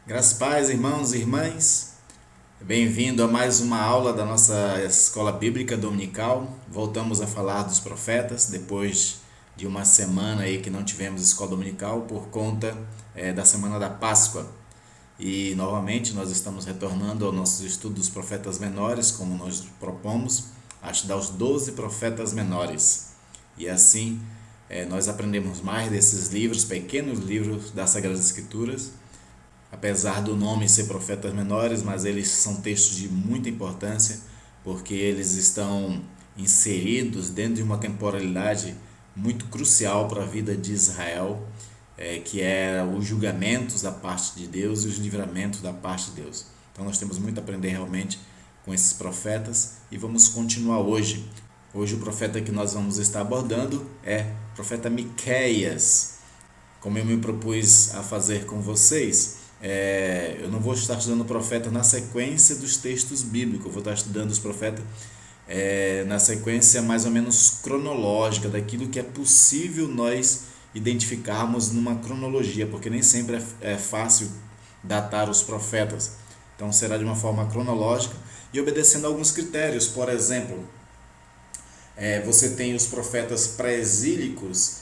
Graças a paz, irmãos e irmãs. Bem-vindo a mais uma aula da nossa Escola Bíblica Dominical. Voltamos a falar dos profetas depois de uma semana aí que não tivemos escola dominical por conta da semana da Páscoa. E novamente nós estamos retornando ao nosso estudo dos profetas menores, como nós propomos, a estudar os 12 profetas menores. E assim nós aprendemos mais desses livros, pequenos livros das Sagradas Escrituras. Apesar do nome ser profetas menores, mas eles são textos de muita importância, porque eles estão inseridos dentro de uma temporalidade muito crucial para a vida de Israel, que é os julgamentos da parte de Deus e os livramentos da parte de Deus. Então nós temos muito a aprender realmente com esses profetas e vamos continuar hoje. Hoje o profeta que nós vamos estar abordando é o profeta Miqueias. Como eu me propus a fazer com vocês, eu não vou estar estudando o profeta na sequência dos textos bíblicos, eu vou estar estudando os profetas na sequência mais ou menos cronológica, daquilo que é possível nós identificarmos numa cronologia, porque nem sempre é fácil datar os profetas. Então será de uma forma cronológica e obedecendo a alguns critérios. Por exemplo, você tem os profetas pré-exílicos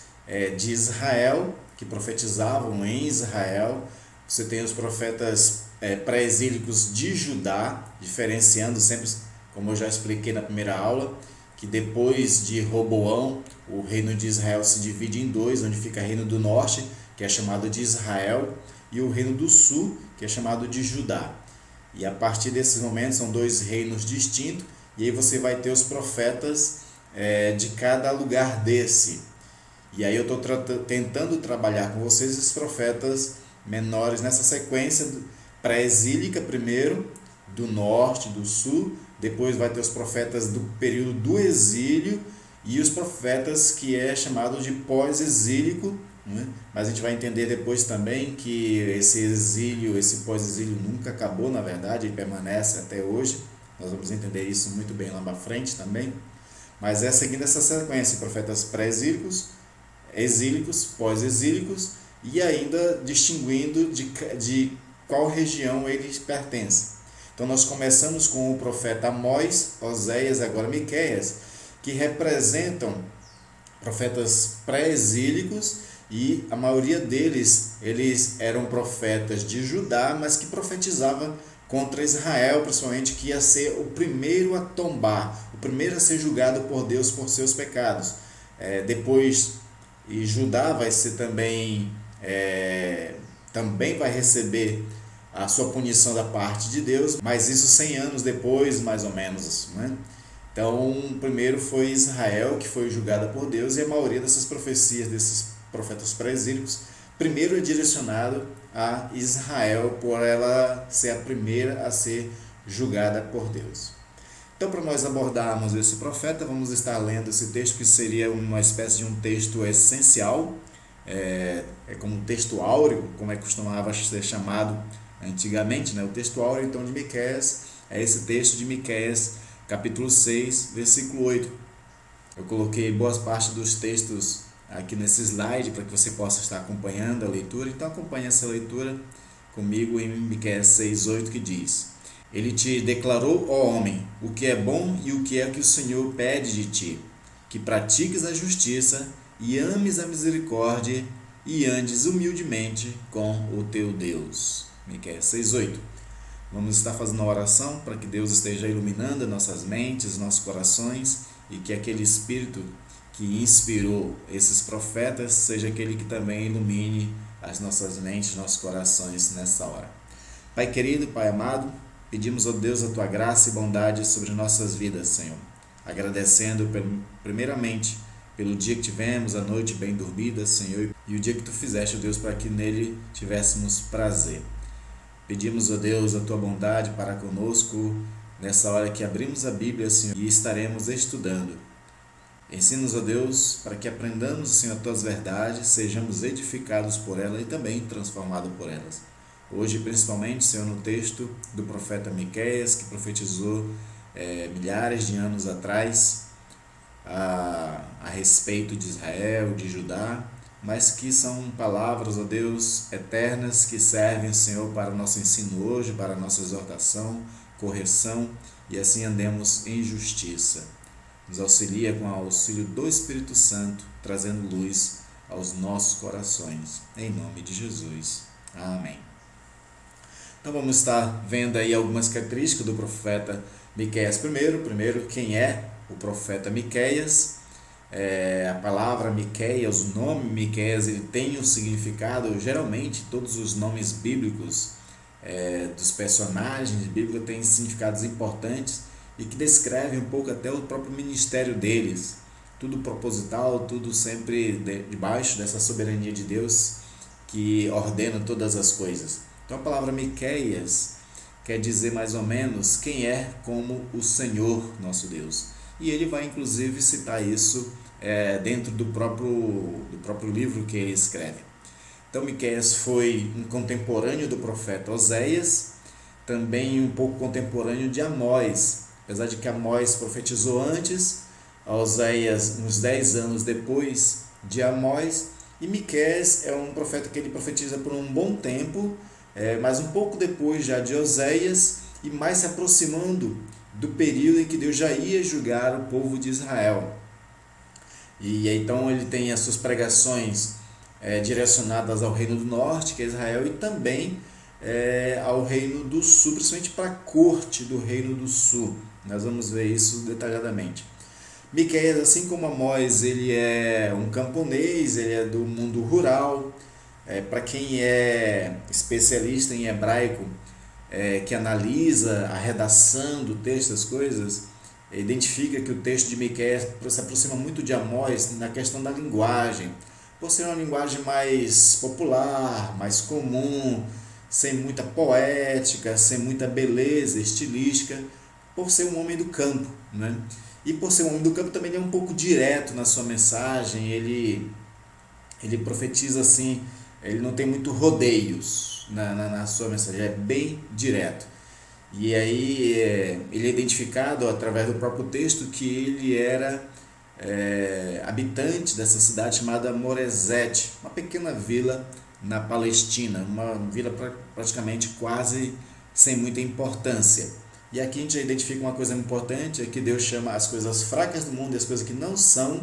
de Israel, que profetizavam em Israel. Você tem os profetas pré-exílicos de Judá, diferenciando sempre, como eu já expliquei na primeira aula, que depois de Roboão, o reino de Israel se divide em dois, onde fica o reino do norte, que é chamado de Israel, e o reino do sul, que é chamado de Judá. E a partir desses momentos são dois reinos distintos, e aí você vai ter os profetas de cada lugar desse. E aí eu estou tentando trabalhar com vocês esses profetas menores nessa sequência pré-exílica primeiro, do norte, do sul, depois vai ter os profetas do período do exílio e os profetas que é chamado de pós-exílico, né? Mas a gente vai entender depois também que esse exílio, esse pós-exílio nunca acabou, na verdade, e permanece até hoje. Nós vamos entender isso muito bem lá na frente também. Mas é seguindo essa sequência, profetas pré-exílicos, exílicos, pós-exílicos, e ainda distinguindo de qual região eles pertencem. Então nós começamos com o profeta Amós, Oséias, agora Miqueias, que representam profetas pré-exílicos, e a maioria deles eles eram profetas de Judá, mas que profetizavam contra Israel, principalmente, que ia ser o primeiro a tombar, o primeiro a ser julgado por Deus por seus pecados. Depois, e Judá vai ser também vai receber a sua punição da parte de Deus, mas isso 100 anos depois, mais ou menos, né? Então, primeiro foi Israel, que foi julgada por Deus, e a maioria dessas profecias, desses profetas pré-exílicos, primeiro é direcionado a Israel, por ela ser a primeira a ser julgada por Deus. Então, para nós abordarmos esse profeta, vamos estar lendo esse texto, que seria uma espécie de um texto essencial, é como um texto áureo, como costumava ser chamado antigamente, né? O texto áureo, então, de Miqueias, é esse texto de Miqueias, capítulo 6, versículo 8. Eu coloquei boas partes dos textos aqui nesse slide, para que você possa estar acompanhando a leitura. Então, acompanhe essa leitura comigo em Miqueias 6, 8, que diz: Ele te declarou, ó homem, o que é bom e o que é que o Senhor pede de ti, que pratiques a justiça e ames a misericórdia e andes humildemente com o teu Deus. Miqueias 6:8. Vamos estar fazendo uma oração para que Deus esteja iluminando nossas mentes, nossos corações, e que aquele Espírito que inspirou esses profetas seja aquele que também ilumine as nossas mentes, nossos corações nessa hora. Pai querido, Pai amado, pedimos, ó Deus, a Tua graça e bondade sobre nossas vidas, Senhor. Agradecendo primeiramente pelo dia que tivemos, a noite bem dormida, Senhor, e o dia que Tu fizeste, ó Deus, para que nele tivéssemos prazer. Pedimos, ó Deus, a Tua bondade para conosco nessa hora que abrimos a Bíblia, Senhor, e estaremos estudando. Ensina-nos, ó Deus, para que aprendamos, Senhor, as Tuas verdades, sejamos edificados por elas e também transformados por elas. Hoje, principalmente, Senhor, no texto do profeta Miqueias, que profetizou milhares de anos atrás a respeito de Israel, de Judá, mas que são palavras, ó Deus, eternas, que servem, Senhor, para o nosso ensino hoje, para a nossa exortação, correção, e assim andemos em justiça. Nos auxilia com o auxílio do Espírito Santo, trazendo luz aos nossos corações. Em nome de Jesus. Amém. Então vamos estar vendo aí algumas características do profeta Miqueias. Primeiro, quem é o profeta Miqueias? A palavra Miqueias, o nome Miqueias, ele tem um significado. Geralmente todos os nomes bíblicos dos personagens bíblicos têm significados importantes e que descrevem um pouco até o próprio ministério deles. Tudo proposital, tudo sempre debaixo dessa soberania de Deus que ordena todas as coisas. Então a palavra Miqueias quer dizer mais ou menos quem é como o Senhor nosso Deus. E ele vai inclusive citar isso dentro do próprio livro que ele escreve. Então Miqueias foi um contemporâneo do profeta Oséias, também um pouco contemporâneo de Amós. Apesar de que Amós profetizou antes, Oséias uns 10 anos depois de Amós, e Miqueias é um profeta que ele profetiza por um bom tempo, mas um pouco depois já de Oséias, e mais se aproximando do período em que Deus já ia julgar o povo de Israel. E então ele tem as suas pregações direcionadas ao reino do norte, que é Israel, e também ao reino do sul, principalmente para a corte do reino do sul. Nós vamos ver isso detalhadamente. Miqueias, assim como Amós, ele é um camponês, ele é do mundo rural. Para quem é especialista em hebraico, que analisa a redação do texto, as coisas, identifica que o texto de Miqueias se aproxima muito de Amós na questão da linguagem, por ser uma linguagem mais popular, mais comum, sem muita poética, sem muita beleza estilística, por ser um homem do campo, né? E por ser um homem do campo também ele é um pouco direto na sua mensagem, ele profetiza assim, ele não tem muito rodeios na sua mensagem, é bem direto. E aí ele é identificado através do próprio texto que ele era habitante dessa cidade chamada Moresete, uma pequena vila na Palestina, uma vila praticamente quase sem muita importância. E aqui a gente já identifica uma coisa importante, é que Deus chama as coisas fracas do mundo e as coisas que não são,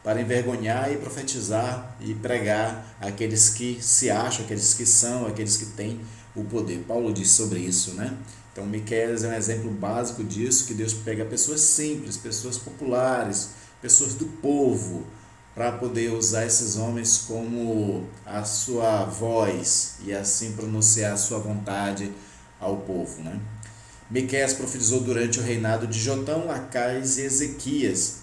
para envergonhar e profetizar e pregar aqueles que se acham, aqueles que são, aqueles que têm o poder. Paulo diz sobre isso, né? Então Miqueias é um exemplo básico disso, que Deus pega pessoas simples, pessoas populares, pessoas do povo, para poder usar esses homens como a sua voz e assim pronunciar a sua vontade ao povo, né? Miqueias profetizou durante o reinado de Jotão, Acais e Ezequias,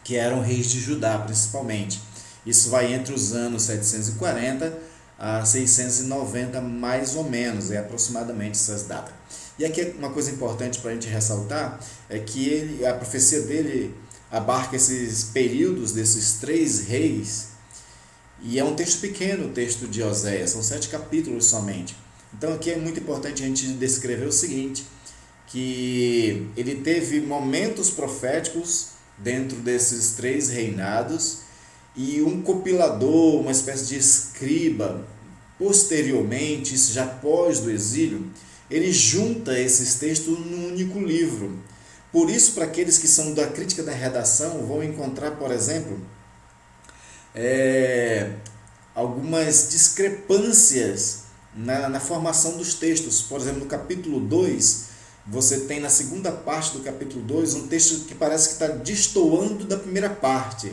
que eram reis de Judá principalmente. Isso vai entre os anos 740 a 690 mais ou menos, aproximadamente essas datas. E aqui uma coisa importante para a gente ressaltar é que a profecia dele abarca esses períodos desses 3 reis, e é um texto pequeno, o texto de Oséias, são 7 capítulos somente. Então aqui é muito importante a gente descrever o seguinte, que ele teve momentos proféticos dentro desses 3 reinados, e um compilador, uma espécie de escriba, posteriormente, isso já após do exílio, ele junta esses textos num único livro. Por isso, para aqueles que são da crítica da redação, vão encontrar, por exemplo, algumas discrepâncias na formação dos textos. Por exemplo, no capítulo 2, você tem na segunda parte do capítulo 2 um texto que parece que está destoando da primeira parte.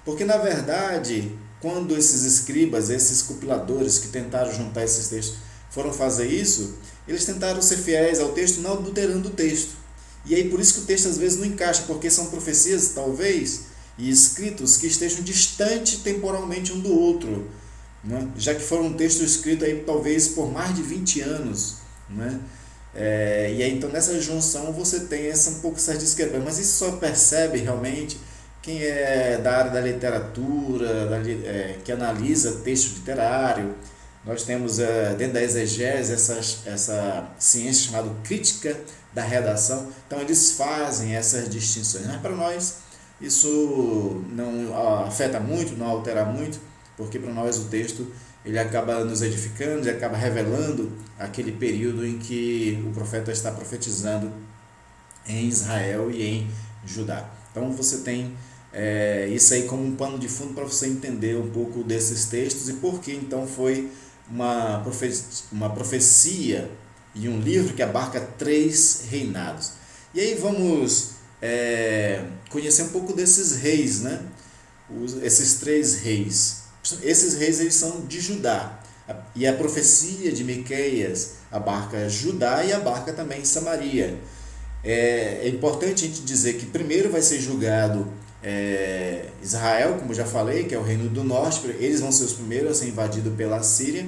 Porque, na verdade, quando esses escribas, esses compiladores que tentaram juntar esses textos foram fazer isso, eles tentaram ser fiéis ao texto, não adulterando o texto. E aí por isso que o texto às vezes não encaixa, porque são profecias, talvez, e escritos que estejam distantes temporalmente um do outro, né? Já que foram um texto escrito aí talvez por mais de 20 anos, né? E aí então nessa junção você tem um pouco essa discrepância, mas isso só percebe realmente quem é da área da literatura, que analisa texto literário. Nós temos dentro da exegese essa ciência chamada crítica da redação, então eles fazem essas distinções, mas para nós isso não afeta muito, não altera muito, porque para nós o texto ele acaba nos edificando, ele acaba revelando aquele período em que o profeta está profetizando em Israel e em Judá. Então você tem isso aí como um pano de fundo para você entender um pouco desses textos e por que então foi uma profecia e um livro que abarca 3 reinados. E aí vamos conhecer um pouco desses reis, né? Esses 3 reis. Esses reis eles são de Judá. E a profecia de Miqueias abarca Judá e abarca também Samaria. É importante a gente dizer que primeiro vai ser julgado Israel, como já falei, que é o reino do norte. Eles vão ser os primeiros a ser invadidos pela Síria.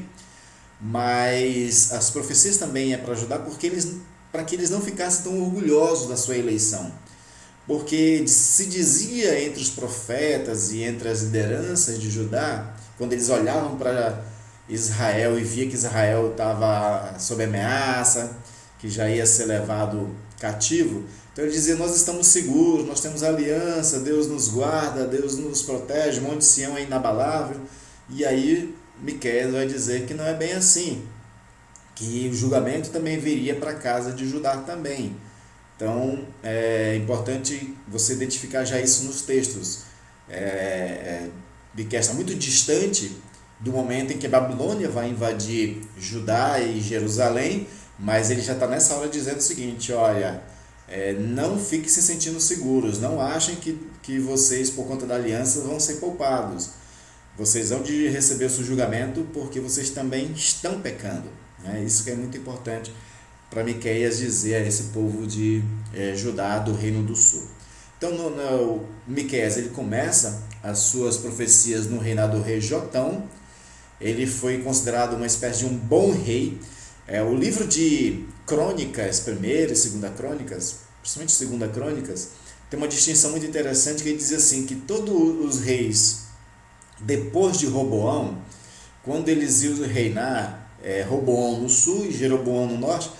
Mas as profecias também é para Judá para que eles não ficassem tão orgulhosos da sua eleição. Porque se dizia entre os profetas e entre as lideranças de Judá, quando eles olhavam para Israel e via que Israel estava sob ameaça, que já ia ser levado cativo, então eles diziam: nós estamos seguros, nós temos aliança, Deus nos guarda, Deus nos protege, o Monte Sião é inabalável. E aí Miqueias vai dizer que não é bem assim, que o julgamento também viria para a casa de Judá também. Então é importante você identificar já isso nos textos. Miqueias está muito distante do momento em que a Babilônia vai invadir Judá e Jerusalém, mas ele já está nessa hora dizendo o seguinte: olha, não fiquem se sentindo seguros, não achem que vocês, por conta da aliança, vão ser poupados. Vocês vão de receber o seu julgamento porque vocês também estão pecando. Isso que é muito importante para Miqueias dizer a esse povo de Judá, do Reino do Sul. Então, Miqueias ele começa as suas profecias no reinado do rei Jotão. Ele foi considerado uma espécie de um bom rei. O livro de Crônicas, 1ª e 2ª Crônicas, principalmente 2ª Crônicas, tem uma distinção muito interessante que ele diz assim, que todos os reis, depois de Roboão, quando eles iam reinar, Roboão no sul e Jeroboão no norte,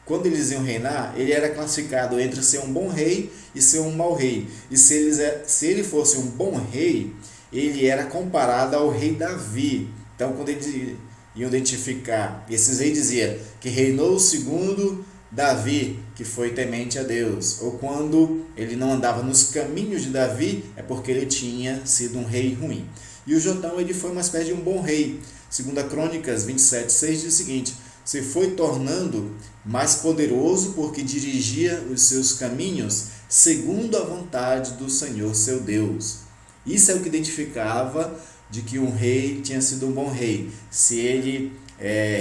quando eles iam reinar, ele era classificado entre ser um bom rei e ser um mau rei. E se ele fosse um bom rei, ele era comparado ao rei Davi. Então, quando eles iam identificar, esses reis diziam que reinou segundo Davi, que foi temente a Deus. Ou quando ele não andava nos caminhos de Davi, é porque ele tinha sido um rei ruim. E o Jotão ele foi uma espécie de um bom rei. 2ª Crônicas 27:6 diz o seguinte: se foi tornando mais poderoso porque dirigia os seus caminhos segundo a vontade do Senhor seu Deus. Isso é o que identificava de que um rei tinha sido um bom rei. Se ele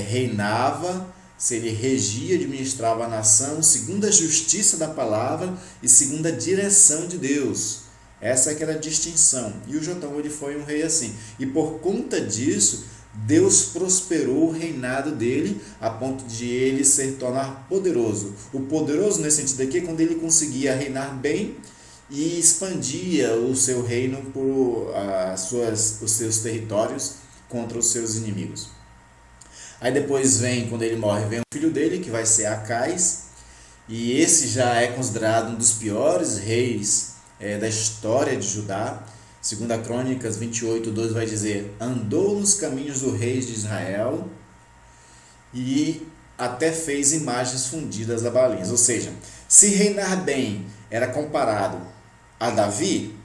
reinava, se ele regia, administrava a nação segundo a justiça da palavra e segundo a direção de Deus. Essa é que era a distinção. E o Jotão ele foi um rei assim. E por conta disso, Deus prosperou o reinado dele a ponto de ele se tornar poderoso. O poderoso nesse sentido aqui é quando ele conseguia reinar bem e expandia o seu reino por os seus territórios contra os seus inimigos. Aí depois quando ele morre, vem o filho dele, que vai ser Acais, e esse já é considerado um dos piores reis da história de Judá. 2ª Crônicas 28:2 vai dizer: andou nos caminhos do rei de Israel e até fez imagens fundidas a Baalins. Ou seja, se reinar bem era comparado a Davi,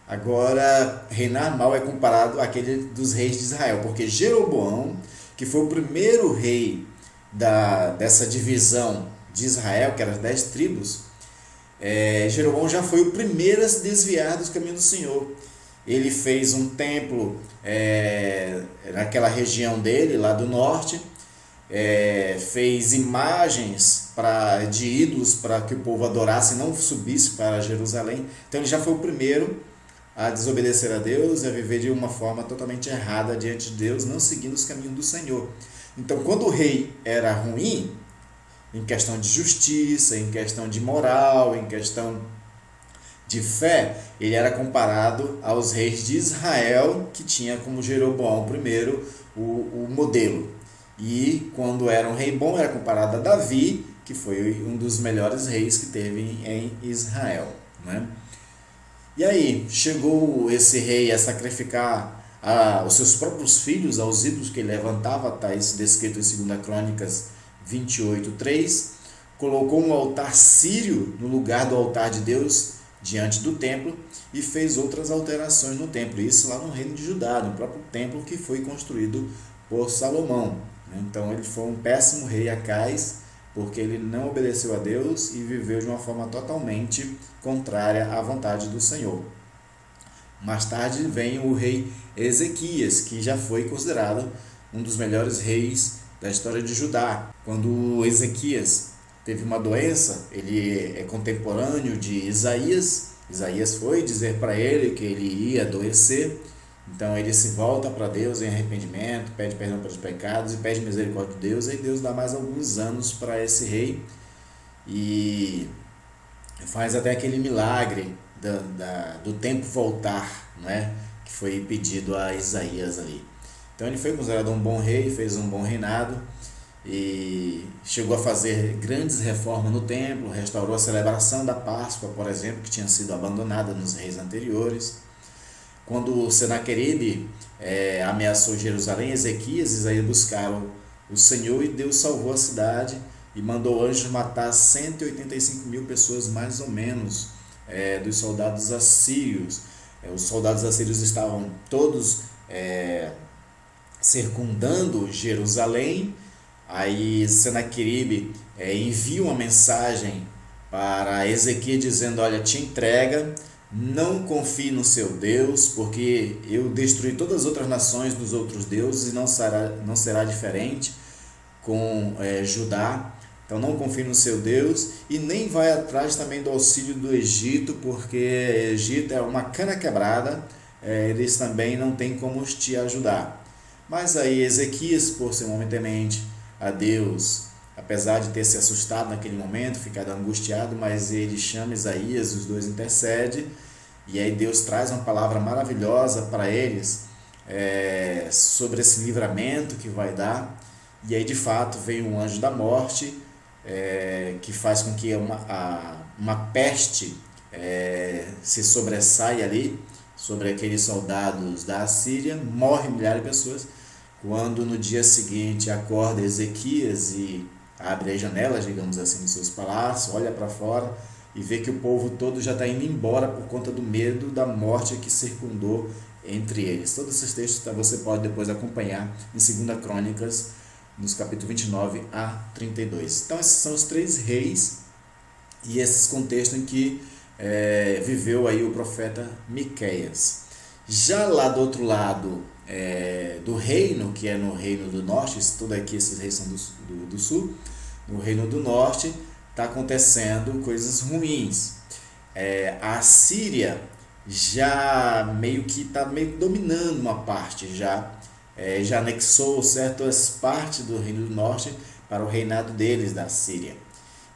agora reinar mal é comparado àquele dos reis de Israel, porque Jeroboão, que foi o primeiro rei dessa divisão de Israel, que eram as 10 tribos, Jeroboão já foi o primeiro a se desviar dos caminhos do Senhor. Ele fez um templo naquela região dele, lá do norte, fez imagens de ídolos para que o povo adorasse e não subisse para Jerusalém. Então ele já foi o primeiro a desobedecer a Deus e a viver de uma forma totalmente errada diante de Deus, não seguindo os caminhos do Senhor. Então, quando o rei era ruim, em questão de justiça, em questão de moral, em questão de fé, ele era comparado aos reis de Israel, que tinha como Jeroboão primeiro o modelo. E quando era um rei bom, era comparado a Davi, que foi um dos melhores reis que teve em Israel, né? E aí, chegou esse rei a sacrificar os seus próprios filhos aos ídolos que ele levantava, está isso descrito em 2 Crônicas 28:3, colocou um altar sírio no lugar do altar de Deus diante do templo e fez outras alterações no templo, isso lá no reino de Judá, no próprio templo que foi construído por Salomão. Então ele foi um péssimo rei, Acais, porque ele não obedeceu a Deus e viveu de uma forma totalmente contrária à vontade do Senhor. Mais tarde vem o rei Ezequias, que já foi considerado um dos melhores reis da história de Judá. Quando Ezequias teve uma doença, ele é contemporâneo de Isaías. Isaías foi dizer para ele que ele ia adoecer. Então ele se volta para Deus em arrependimento, pede perdão pelos pecados e pede misericórdia de Deus. E Deus dá mais alguns anos para esse rei e faz até aquele milagre do tempo voltar, né? Que foi pedido a Isaías ali. Então ele foi considerado um bom rei, fez um bom reinado e chegou a fazer grandes reformas no templo, restaurou a celebração da Páscoa, por exemplo, que tinha sido abandonada nos reis anteriores. Quando Senaqueribe ameaçou Jerusalém, Ezequias e Isaías buscaram o Senhor e Deus salvou a cidade e mandou anjos matar 185 mil pessoas, mais ou menos, dos soldados assírios. Os soldados assírios estavam todos circundando Jerusalém. Aí Senaqueribe envia uma mensagem para Ezequias dizendo: olha, te entrega, não confie no seu Deus, porque eu destruí todas as outras nações dos outros deuses e não será diferente com Judá. Então não confie no seu Deus e nem vai atrás também do auxílio do Egito, porque Egito é uma cana quebrada, eles também não têm como te ajudar. Mas aí Ezequias, por ser um homem temente a Deus, apesar de ter se assustado naquele momento, ficado angustiado, mas ele chama Isaías, os dois intercedem, e aí Deus traz uma palavra maravilhosa para eles sobre esse livramento que vai dar. E aí de fato vem um anjo da morte, que faz com que uma peste se sobressaia ali sobre aqueles soldados da Assíria, morre milhares de pessoas. Quando no dia seguinte acorda Ezequias e abre as janelas, digamos assim, dos seus palácios, olha para fora e vê que o povo todo já está indo embora por conta do medo da morte que circundou entre eles. Todos esses textos você pode depois acompanhar em 2 Crônicas, nos capítulos 29 a 32. Então esses são os 3 reis e esses contextos em que viveu aí o profeta Miqueias. Já lá do outro lado do reino, que é no reino do norte, tudo aqui esses reis são do sul, no reino do norte está acontecendo coisas ruins. A Síria já meio que está dominando uma parte, já anexou certas partes do reino do norte para o reinado deles, da Síria.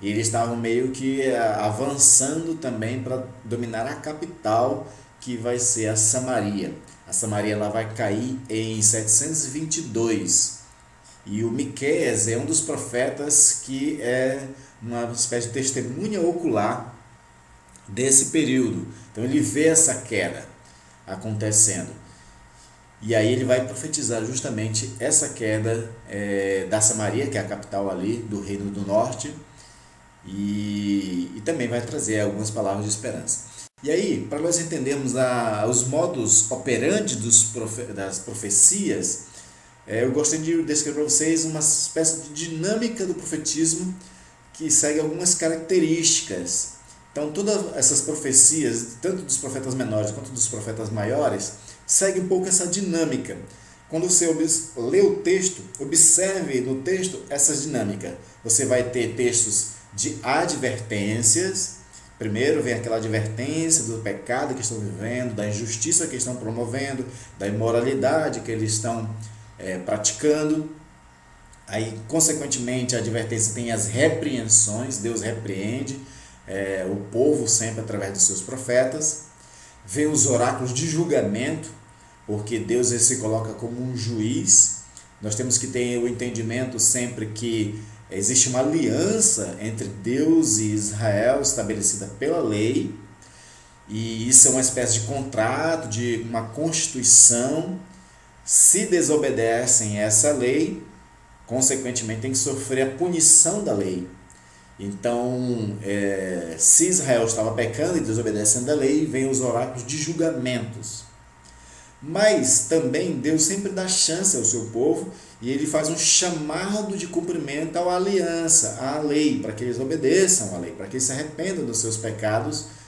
E eles estavam meio que avançando também para dominar a capital, que vai ser a Samaria. A Samaria lá vai cair em 722. E o Miqueias é um dos profetas que é uma espécie de testemunha ocular desse período. Então ele vê essa queda acontecendo. E aí ele vai profetizar justamente essa queda da Samaria, que é a capital ali do Reino do Norte, e também vai trazer algumas palavras de esperança. E aí, para nós entendermos os modus operandi das profecias, eu gostaria de descrever para vocês uma espécie de dinâmica do profetismo que segue algumas características. Então, todas essas profecias, tanto dos profetas menores quanto dos profetas maiores, segue um pouco essa dinâmica. Quando você lê o texto, observe no texto essa dinâmica. Você vai ter textos de advertências. Primeiro vem aquela advertência do pecado que estão vivendo, da injustiça que estão promovendo, da imoralidade que eles estão praticando. Aí, consequentemente, a advertência tem as repreensões, Deus repreende o povo sempre através dos seus profetas. Vem os oráculos de julgamento, porque Deus se coloca como um juiz. Nós temos que ter o entendimento sempre que existe uma aliança entre Deus e Israel estabelecida pela lei, e isso é uma espécie de contrato, de uma constituição, Se desobedecem essa lei, consequentemente tem que sofrer a punição da lei. Então, se Israel estava pecando e desobedecendo a lei, vem os oráculos de julgamentos. Mas também Deus sempre dá chance ao seu povo e ele faz um chamado de cumprimento à aliança, à lei, para que eles obedeçam à lei, para que eles se arrependam dos seus pecados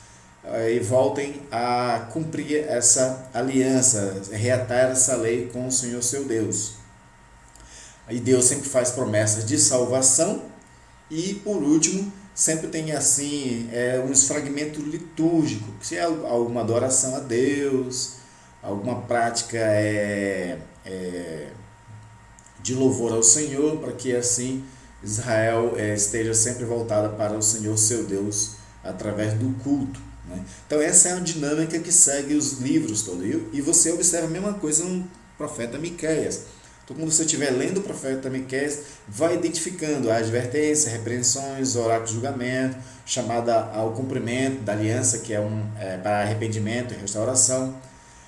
e voltem a cumprir essa aliança, reatar essa lei com o Senhor seu Deus. E Deus sempre faz promessas de salvação e, por último, sempre tem assim uns fragmentos litúrgicos, se é alguma adoração a Deus, alguma prática de louvor ao Senhor, para que assim Israel esteja sempre voltada para o Senhor seu Deus através do culto. Né? Então essa é a dinâmica que segue os livros todos. E você observa a mesma coisa no profeta Miqueias. Então, quando você estiver lendo o profeta Miqueias, vai identificando a advertência, repreensões, oráculo de julgamento, chamada ao cumprimento da aliança, que é para arrependimento e restauração,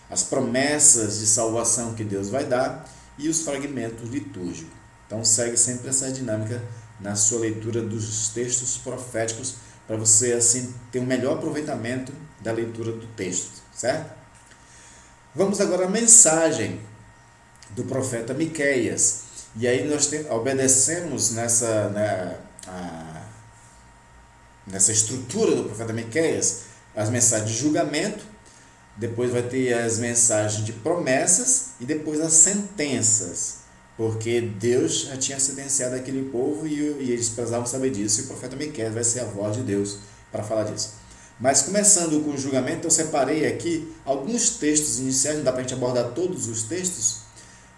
as promessas de salvação que Deus vai dar e os fragmentos litúrgicos. Então segue sempre essa dinâmica na sua leitura dos textos proféticos, para você assim ter um melhor aproveitamento da leitura do texto, certo? Vamos agora à mensagem do profeta Miqueias. E aí nós obedecemos nessa estrutura do profeta Miqueias as mensagens de julgamento, depois vai ter as mensagens de promessas e depois as sentenças, porque Deus já tinha sentenciado aquele povo e eles precisavam saber disso, e o profeta Miqueias vai ser a voz de Deus para falar disso. Mas começando com o julgamento, eu separei aqui alguns textos iniciais, não dá para a gente abordar todos os textos,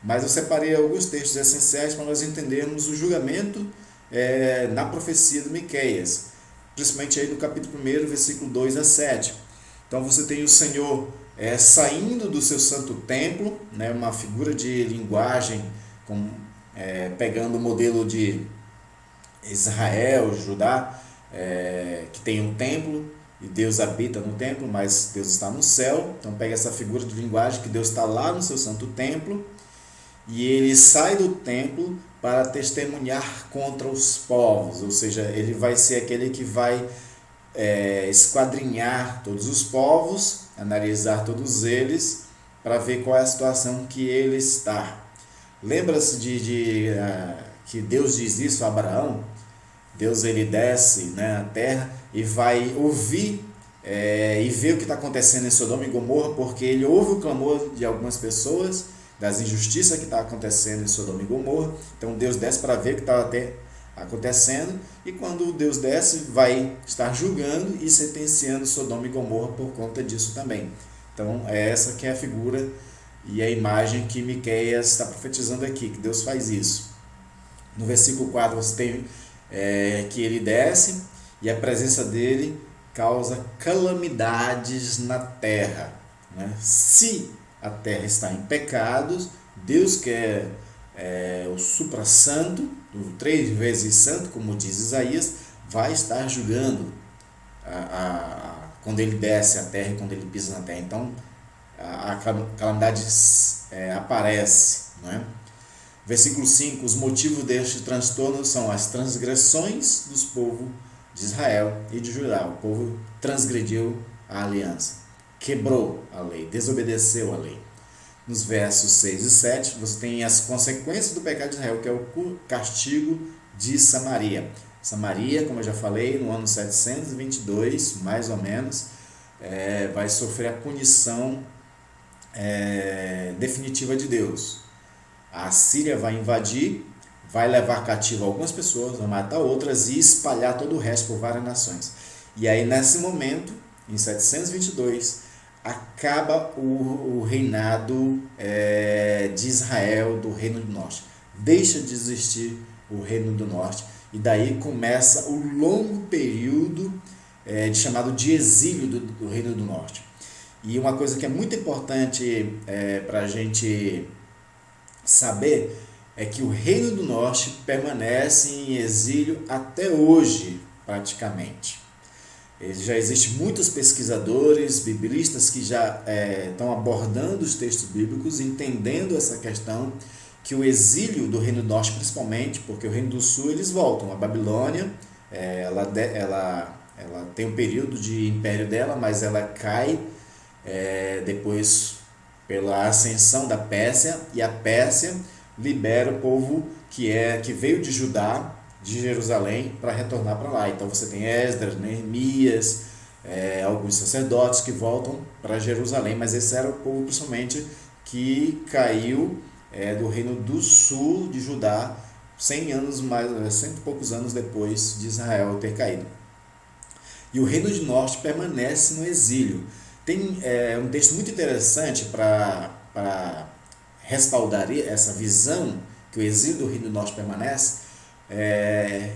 mas eu separei alguns textos essenciais para nós entendermos o julgamento na profecia de Miqueias, principalmente aí no capítulo 1, versículo 2 a 7. Então você tem o Senhor saindo do seu santo templo, né, uma figura de linguagem pegando o modelo de Israel, Judá, que tem um templo e Deus habita no templo, mas Deus está no céu. Então pega essa figura de linguagem que Deus está lá no seu santo templo e ele sai do templo para testemunhar contra os povos, ou seja, ele vai ser aquele que vai esquadrinhar todos os povos, analisar todos eles, para ver qual é a situação que ele está. Lembra-se que Deus diz isso a Abraão? Deus ele desce, né, na terra e vai ouvir e ver o que está acontecendo em Sodoma e Gomorra, porque ele ouve o clamor de algumas pessoas, das injustiças que está acontecendo em Sodoma e Gomorra. Então Deus desce para ver o que está acontecendo, e quando Deus desce, vai estar julgando e sentenciando Sodoma e Gomorra por conta disso também. Então essa que é a figura e a imagem que Miqueias está profetizando aqui, que Deus faz isso. No versículo 4 você tem que ele desce e a presença dele causa calamidades na terra, né? Se a terra está em pecados, Deus quer o supra-santo, o 3 vezes santo, como diz Isaías, vai estar julgando quando ele desce a terra e quando ele pisa na terra. Então a calamidade aparece, não é? Versículo 5, os motivos deste transtorno são as transgressões dos povos de Israel e de Judá. O povo transgrediu a aliança, quebrou a lei, desobedeceu a lei. Nos versos 6 e 7, você tem as consequências do pecado de Israel, que é o castigo de Samaria. Samaria, como eu já falei, no ano 722, mais ou menos, vai sofrer a punição definitiva de Deus. A Síria vai invadir, vai levar cativo algumas pessoas, vai matar outras e espalhar todo o resto por várias nações. E aí, nesse momento, em 722, acaba o reinado de Israel, do Reino do Norte. Deixa de existir o Reino do Norte, e daí começa o longo período chamado de exílio do Reino do Norte. E uma coisa que é muito importante para a gente saber é que o Reino do Norte permanece em exílio até hoje, praticamente. Já existem muitos pesquisadores, biblistas que já estão abordando os textos bíblicos, entendendo essa questão que o exílio do Reino do Norte, principalmente, porque o Reino do Sul eles voltam. A Babilônia, ela tem um período de império dela, mas ela cai depois pela ascensão da Pérsia, e a Pérsia libera o povo que veio de Judá, de Jerusalém, para retornar para lá. Então você tem Esdras, Neemias, alguns sacerdotes que voltam para Jerusalém, mas esse era o povo principalmente que caiu do Reino do Sul de Judá, 100 e poucos anos depois de Israel ter caído. E o Reino do Norte permanece no exílio. Tem um texto muito interessante para respaldar essa visão que o exílio do Reino do Norte permanece,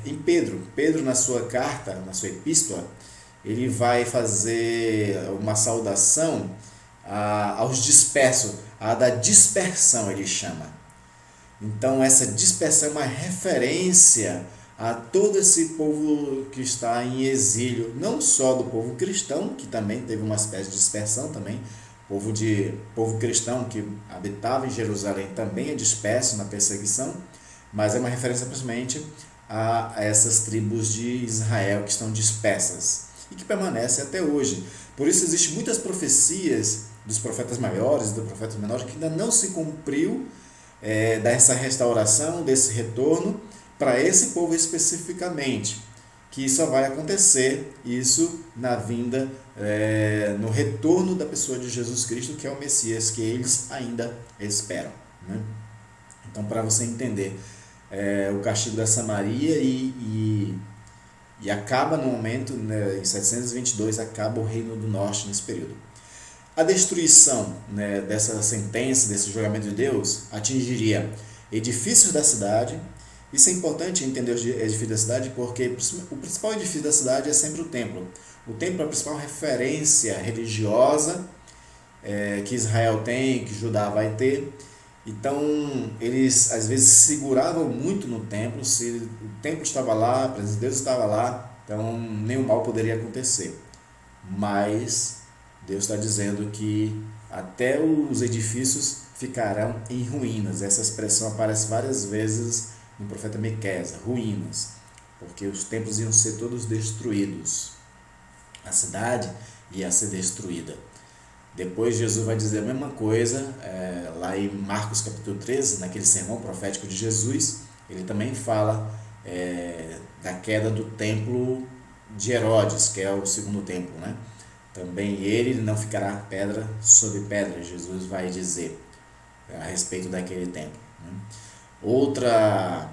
em Pedro. Pedro, na sua carta, na sua epístola, ele vai fazer uma saudação aos dispersos, a da dispersão ele chama. Então essa dispersão é uma referência a todo esse povo que está em exílio, não só do povo cristão, que também teve uma espécie de dispersão também, povo cristão que habitava em Jerusalém também é disperso na perseguição, mas é uma referência principalmente a essas tribos de Israel que estão dispersas e que permanecem até hoje. Por isso existem muitas profecias dos profetas maiores e dos profetas menores que ainda não se cumpriu dessa restauração, desse retorno para esse povo especificamente, que só vai acontecer isso na vinda, no retorno da pessoa de Jesus Cristo, que é o Messias que eles ainda esperam, né? Então, para você entender o castigo da Samaria e acaba no momento, né, em 722, acaba o Reino do Norte nesse período. A destruição, né, dessa sentença, desse julgamento de Deus, atingiria edifícios da cidade. Isso é importante entender os edifícios da cidade, porque o principal edifício da cidade é sempre o templo. O templo é a principal referência religiosa que Israel tem, que Judá vai ter. Então, eles às vezes seguravam muito no templo. Se o templo estava lá, a presença de Deus estava lá, então nenhum mal poderia acontecer. Mas Deus está dizendo que até os edifícios ficarão em ruínas. Essa expressão aparece várias vezes no profeta Miqueias, ruínas, porque os templos iam ser todos destruídos. A cidade ia ser destruída. Depois Jesus vai dizer a mesma coisa, lá em Marcos capítulo 13, naquele sermão profético de Jesus, ele também fala da queda do templo de Herodes, que é o segundo templo, né? Também ele não ficará pedra sobre pedra, Jesus vai dizer a respeito daquele templo, né? Outra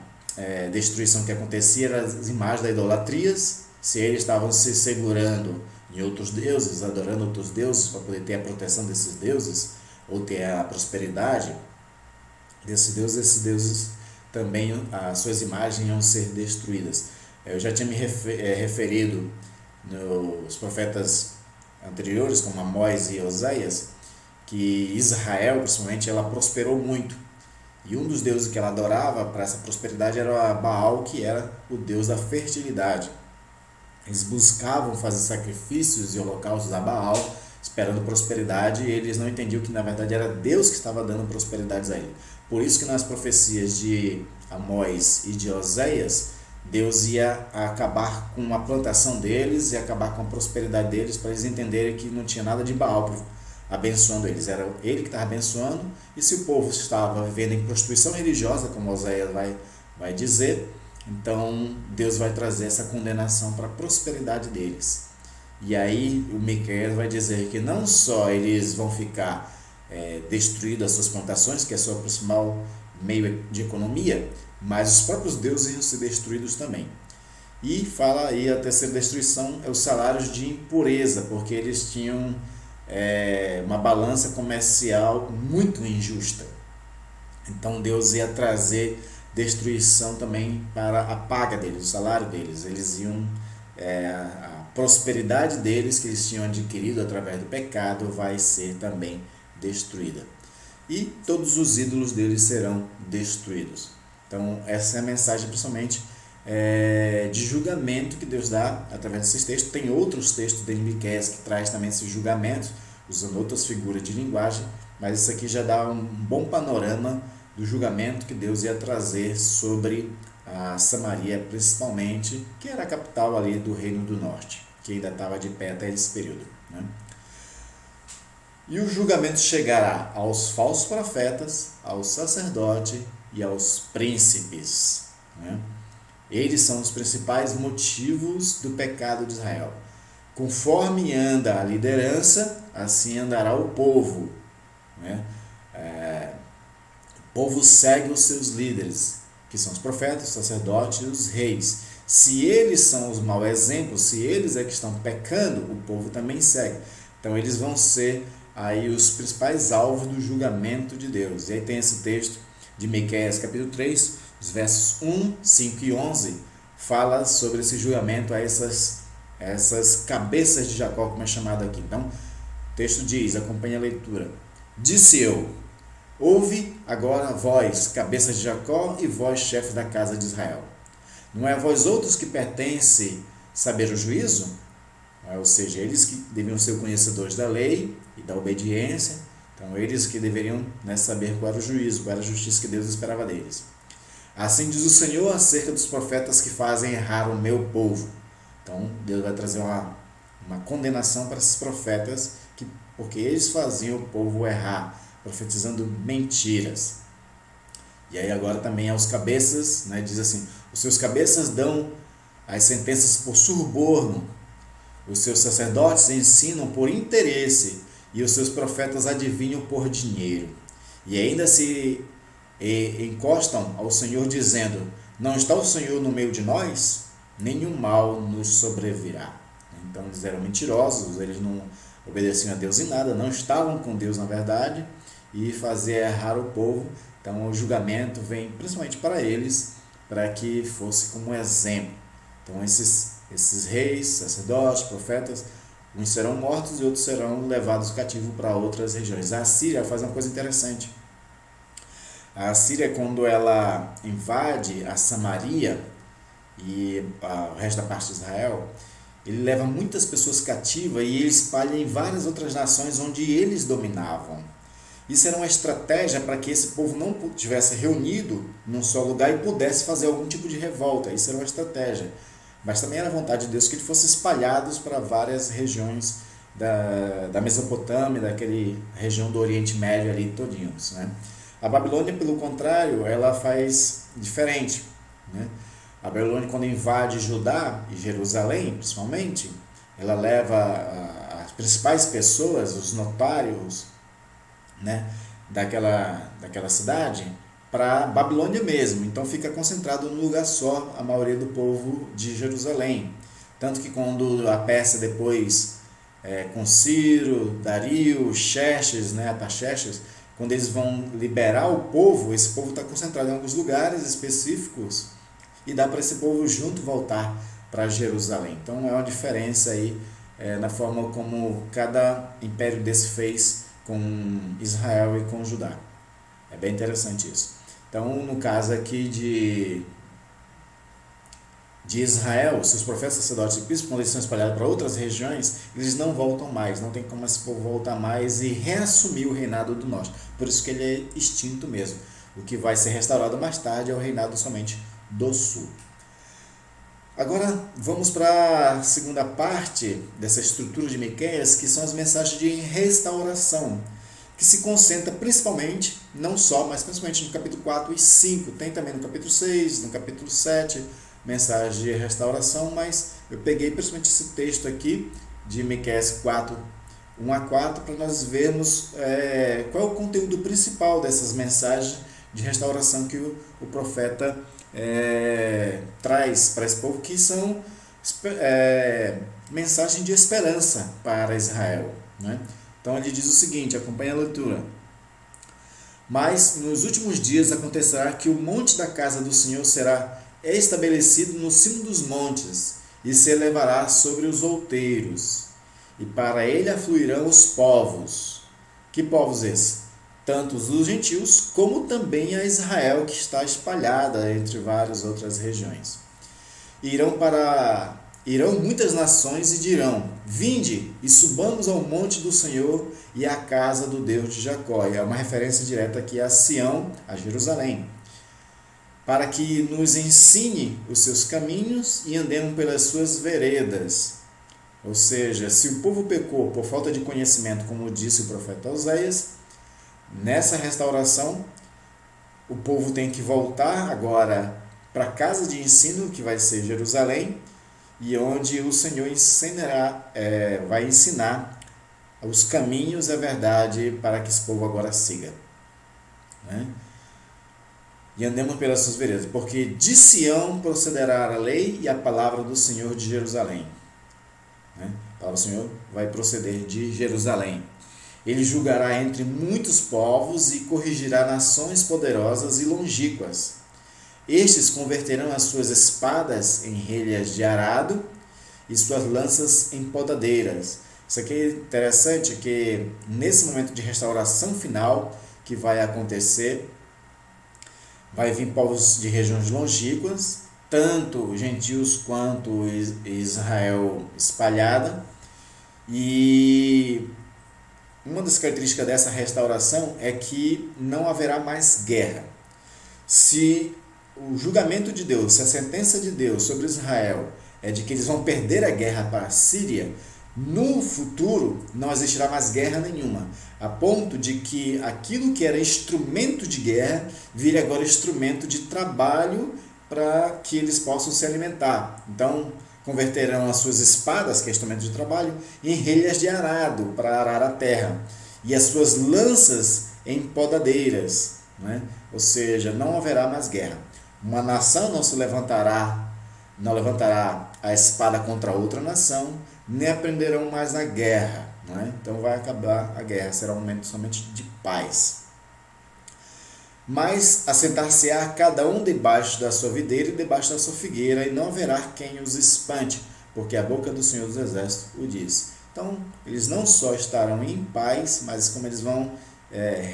destruição que acontecia eram as imagens da idolatrias. Se eles estavam se segurando em outros deuses, adorando outros deuses para poder ter a proteção desses deuses ou ter a prosperidade desses deuses também, as suas imagens iam ser destruídas. Eu já tinha me referido nos profetas anteriores, como Amós e Oséias, que Israel, principalmente, ela prosperou muito. E um dos deuses que ela adorava para essa prosperidade era Baal, que era o deus da fertilidade. Eles buscavam fazer sacrifícios e holocaustos a Baal, esperando prosperidade, e eles não entendiam que na verdade era Deus que estava dando prosperidades a ele. Por isso que nas profecias de Amós e de Oséias, Deus ia acabar com a plantação deles e acabar com a prosperidade deles, para eles entenderem que não tinha nada de Baal abençoando eles, era ele que estava abençoando. E se o povo estava vivendo em prostituição religiosa, como Oséias vai dizer, então Deus vai trazer essa condenação para a prosperidade deles. E aí o Miqueias vai dizer que não só eles vão ficar destruídos as suas plantações, que é o seu principal meio de economia, mas os próprios deuses iam ser destruídos também. E fala aí, a terceira destruição é os salários de impureza, porque eles tinham uma balança comercial muito injusta. Então Deus ia trazer destruição também para a paga deles, o salário deles. Eles iam, a prosperidade deles que eles tinham adquirido através do pecado vai ser também destruída. E todos os ídolos deles serão destruídos. Então essa é a mensagem principalmente de julgamento que Deus dá através desses textos. Tem outros textos de Miqueias que traz também esse julgamento, usando outras figuras de linguagem, mas isso aqui já dá um bom panorama do julgamento que Deus ia trazer sobre a Samaria, principalmente, que era a capital ali do Reino do Norte, que ainda estava de pé até esse período, né? E o julgamento chegará aos falsos profetas, aos sacerdotes e aos príncipes, né? Eles são os principais motivos do pecado de Israel. Conforme anda a liderança, assim andará o povo, né? O povo segue os seus líderes, que são os profetas, os sacerdotes e os reis. Se eles são os maus exemplos, se eles é que estão pecando, o povo também segue. Então eles vão ser aí os principais alvos do julgamento de Deus. E aí tem esse texto de Miqueias capítulo 3, os versos 1, 5 e 11, fala sobre esse julgamento a essas cabeças de Jacó, como é chamado aqui. Então, o texto diz, acompanha a leitura. Disse eu, ouve agora vós, cabeças de Jacó, e vós, chefe da casa de Israel. Não é vós outros que pertencem saber o juízo? Ou seja, eles que deviam ser conhecedores da lei e da obediência. Então, eles que deveriam, né, saber qual era o juízo, qual era a justiça que Deus esperava deles. Assim diz o Senhor acerca dos profetas que fazem errar o meu povo. Então, Deus vai trazer uma condenação para esses profetas, porque eles faziam o povo errar, profetizando mentiras. E aí agora também aos cabeças, né, diz assim, os seus cabeças dão as sentenças por suborno, os seus sacerdotes ensinam por interesse, e os seus profetas adivinham por dinheiro. E ainda se encostam ao Senhor dizendo, não está o Senhor no meio de nós? Nenhum mal nos sobrevirá. Então eles eram mentirosos, eles não obedeciam a Deus em nada, não estavam com Deus na verdade, e fazia errar o povo. Então o julgamento vem principalmente para eles, para que fosse como exemplo. Então esses reis, sacerdotes, profetas, uns serão mortos e outros serão levados cativo para outras regiões. A Síria faz uma coisa interessante. A Síria, quando ela invade a Samaria e o resto da parte de Israel, ele leva muitas pessoas cativas e ele espalha em várias outras nações onde eles dominavam. Isso era uma estratégia para que esse povo não estivesse reunido num só lugar e pudesse fazer algum tipo de revolta. Isso era uma estratégia. Mas também era a vontade de Deus que eles fossem espalhados para várias regiões da Mesopotâmia, daquele região do Oriente Médio ali todinhos, né? A Babilônia, pelo contrário, ela faz diferente, né? A Babilônia, quando invade Judá e Jerusalém, principalmente, ela leva as principais pessoas, os notários, né, daquela cidade, para Babilônia mesmo. Então fica concentrado num lugar só a maioria do povo de Jerusalém. Tanto que quando a Pérsia depois, com Ciro, Dario, Xerxes, né, Artaxerxes, quando eles vão liberar o povo, esse povo está concentrado em alguns lugares específicos e dá para esse povo junto voltar para Jerusalém. Então é uma diferença aí na forma como cada império desse fez com Israel e com Judá. É bem interessante isso. Então, no caso aqui de Israel, se os profetas, sacerdotes e príncipes, quando eles são espalhados para outras regiões, eles não voltam mais, não tem como esse povo voltar mais e reassumir o reinado do norte. Por isso que ele é extinto mesmo. O que vai ser restaurado mais tarde é o reinado somente do sul. Agora vamos para a segunda parte dessa estrutura de Miqueias, que são as mensagens de restauração, que se concentra principalmente, não só, mas principalmente no capítulo 4 e 5, tem também no capítulo 6, no capítulo 7, mensagem de restauração, mas eu peguei principalmente esse texto aqui, de Miqueias 4, 1 a 4, para nós vermos qual é o conteúdo principal dessas mensagens de restauração que o profeta traz para esse povo, que são mensagens de esperança para Israel, né? Então ele diz o seguinte, acompanha a leitura. Mas nos últimos dias acontecerá que o monte da casa do Senhor será estabelecido no cimo dos montes e se elevará sobre os outeiros, e para ele afluirão os povos. Que povos esses? Tanto os gentios como também a Israel, que está espalhada entre várias outras regiões. Irão muitas nações e dirão: vinde e subamos ao monte do Senhor e à casa do Deus de Jacó. É uma referência direta aqui a Sião, a Jerusalém, para que nos ensine os seus caminhos e andemos pelas suas veredas. Ou seja, se o povo pecou por falta de conhecimento, como disse o profeta Oséias, nessa restauração o povo tem que voltar agora para a casa de ensino, que vai ser Jerusalém, e onde o Senhor vai ensinar os caminhos e a verdade para que esse povo agora siga. Né? E andemos pelas suas veredas, porque de Sião procederá a lei e a palavra do Senhor de Jerusalém. Né? A palavra do Senhor vai proceder de Jerusalém. Ele julgará entre muitos povos e corrigirá nações poderosas e longínquas. Estes converterão as suas espadas em relhas de arado e suas lanças em podadeiras. Isso aqui é interessante, que nesse momento de restauração final que vai acontecer, vai vir povos de regiões longínquas, tanto gentios quanto Israel espalhada. E uma das características dessa restauração é que não haverá mais guerra. Se o julgamento de Deus, se a sentença de Deus sobre Israel é de que eles vão perder a guerra para a Síria, no futuro não existirá mais guerra nenhuma, a ponto de que aquilo que era instrumento de guerra vire agora instrumento de trabalho para que eles possam se alimentar. Então, converterão as suas espadas, que é instrumento de trabalho, em relhas de arado para arar a terra, e as suas lanças em podadeiras. Né? Ou seja, não haverá mais guerra. Uma nação não levantará a espada contra outra nação, nem aprenderão mais a guerra. Né? Então vai acabar a guerra, será um momento somente de paz. Mas assentar-se-á cada um debaixo da sua videira e debaixo da sua figueira, e não haverá quem os espante, porque a boca do Senhor dos Exércitos o diz. Então, eles não só estarão em paz, mas como eles vão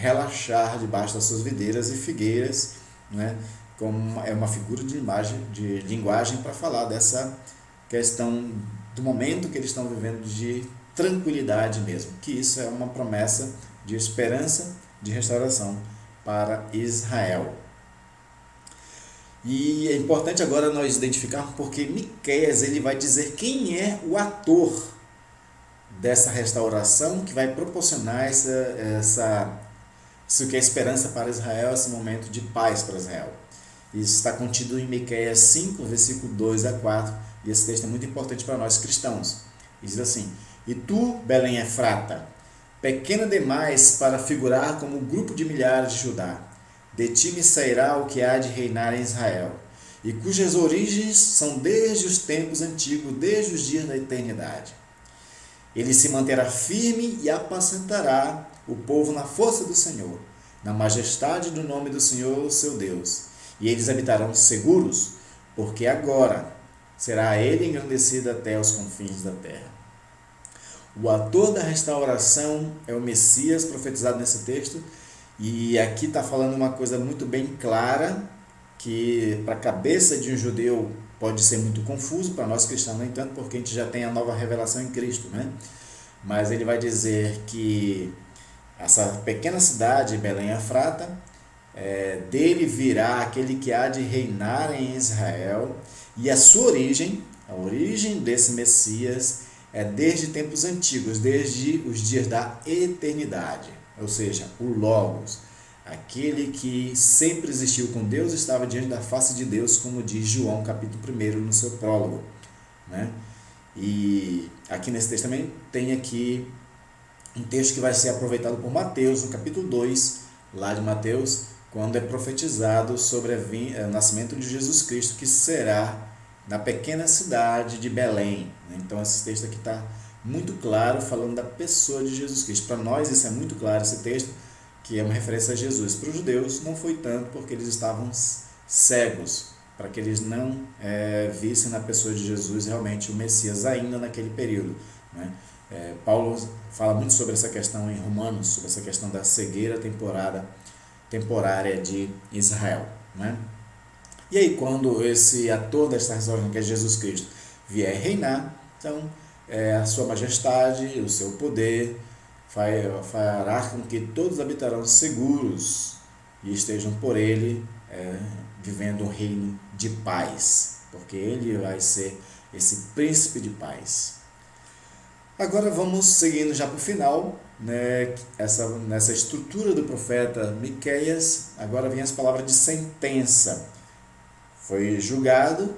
relaxar debaixo das suas videiras e figueiras, né? Como é uma figura de linguagem para falar dessa questão do momento que eles estão vivendo de tranquilidade mesmo, que isso é uma promessa de esperança, de restauração para Israel. E é importante agora nós identificarmos, porque Miqueias ele vai dizer quem é o ator dessa restauração que vai proporcionar isso que é esperança para Israel, esse momento de paz para Israel. Isso está contido em Miqueias 5, versículo 2 a 4, e esse texto é muito importante para nós cristãos. E diz assim: E tu, Belém Efrata, pequena demais para figurar como um grupo de milhares de Judá, de ti me sairá o que há de reinar em Israel, e cujas origens são desde os tempos antigos, desde os dias da eternidade. Ele se manterá firme e apacentará o povo na força do Senhor, na majestade do nome do Senhor, seu Deus. E eles habitarão seguros, porque agora será ele engrandecido até os confins da terra. O ator da restauração é o Messias profetizado nesse texto, e aqui está falando uma coisa muito bem clara, que para a cabeça de um judeu pode ser muito confuso, para nós cristãos nem tanto, porque a gente já tem a nova revelação em Cristo, né? Mas ele vai dizer que essa pequena cidade, Belém Efrata, dele virá aquele que há de reinar em Israel, e a sua origem, a origem desse Messias, é desde tempos antigos, desde os dias da eternidade, ou seja, o Logos, aquele que sempre existiu com Deus, estava diante da face de Deus, como diz João capítulo 1 no seu prólogo, né? E aqui nesse texto também tem aqui um texto que vai ser aproveitado por Mateus, no capítulo 2, lá de Mateus, quando é profetizado sobre o nascimento de Jesus Cristo, que será na pequena cidade de Belém. Então esse texto aqui está muito claro, falando da pessoa de Jesus Cristo. Para nós isso é muito claro, esse texto, que é uma referência a Jesus. Para os judeus não foi tanto, porque eles estavam cegos, para que eles não vissem na pessoa de Jesus realmente o Messias ainda naquele período, né? Paulo fala muito sobre essa questão em Romanos, sobre essa questão da cegueira temporária de Israel, né? E aí, quando esse ator desta restauração, que é Jesus Cristo, vier reinar, então a sua majestade, o seu poder fará com que todos habitarão seguros e estejam por ele vivendo um reino de paz, porque ele vai ser esse príncipe de paz. Agora vamos seguindo já para o final, né, nessa estrutura do profeta Miqueias. Agora vem as palavras de sentença. Foi julgado,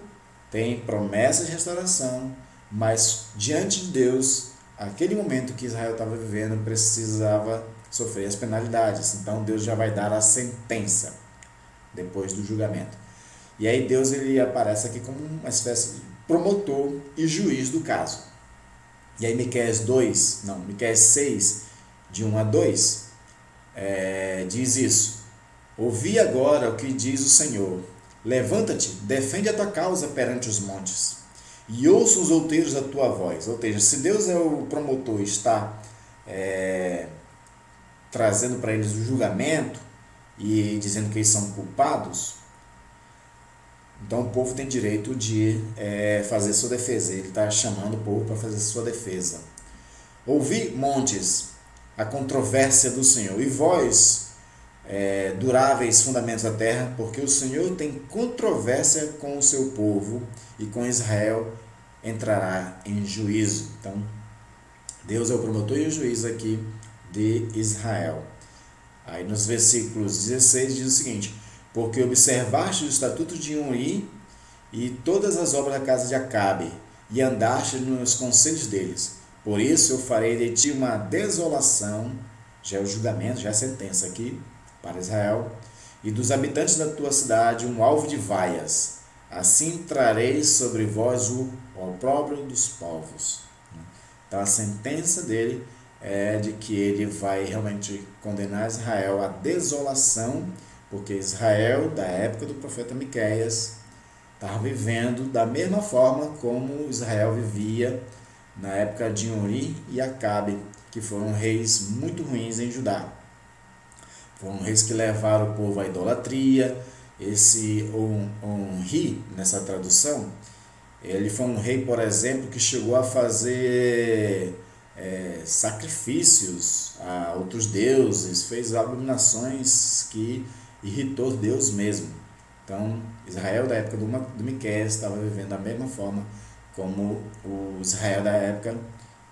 tem promessa de restauração, mas diante de Deus, aquele momento que Israel estava vivendo, precisava sofrer as penalidades. Então Deus já vai dar a sentença depois do julgamento. E aí Deus ele aparece aqui como uma espécie de promotor e juiz do caso. E aí Miqueias 6, de 1 a 2, diz isso: ouvi agora o que diz o Senhor. Levanta-te, defende a tua causa perante os montes, e ouça os outeiros a tua voz. Ou seja, se Deus é o promotor e está trazendo para eles o julgamento e dizendo que eles são culpados, então o povo tem direito de fazer sua defesa. Ele está chamando o povo para fazer sua defesa. Ouvi, montes, a controvérsia do Senhor, e vós, duráveis fundamentos da terra, porque o Senhor tem controvérsia com o seu povo, e com Israel entrará em juízo. Então, Deus é o promotor e o juiz aqui de Israel. Aí nos versículos 16 diz o seguinte: porque observaste os estatutos de Uri e todas as obras da casa de Acabe, e andaste nos conselhos deles. Por isso eu farei de ti uma desolação, já é o julgamento, já é a sentença aqui para Israel, e dos habitantes da tua cidade um alvo de vaias. Assim trarei sobre vós o opróbrio dos povos. Então a sentença dele é de que ele vai realmente condenar Israel à desolação, porque Israel, da época do profeta Miqueias, estava vivendo da mesma forma como Israel vivia na época de Uri e Acabe, que foram reis muito ruins em Judá. Foram reis que levaram o povo à idolatria. Esse Onri, nessa tradução, ele foi um rei, por exemplo, que chegou a fazer sacrifícios a outros deuses, fez abominações que irritou Deus mesmo. Então, Israel da época do Miqueias estava vivendo da mesma forma como o Israel da época